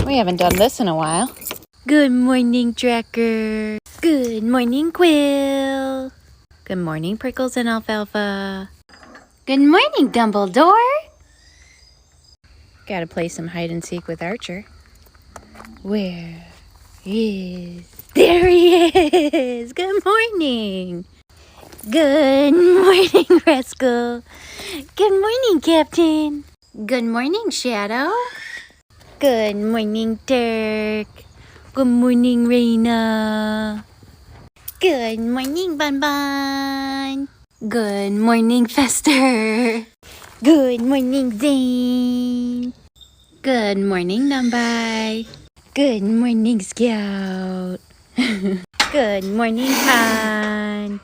We haven't done this in a while. Good morning, Tracker. Good morning, Quill. Good morning, Prickles and Alfalfa. Good morning, Dumbledore. Gotta play some hide and seek with Archer. Where is... There he is! Good morning! Good morning, Rascal. Good morning, Captain. Good morning, Shadow. Good morning, Dirk. Good morning, Raina. Good morning, Bun Bun. Good morning, Fester. Good morning, Zane. Good morning, Numbai. Good morning, Scout. Good morning, Con.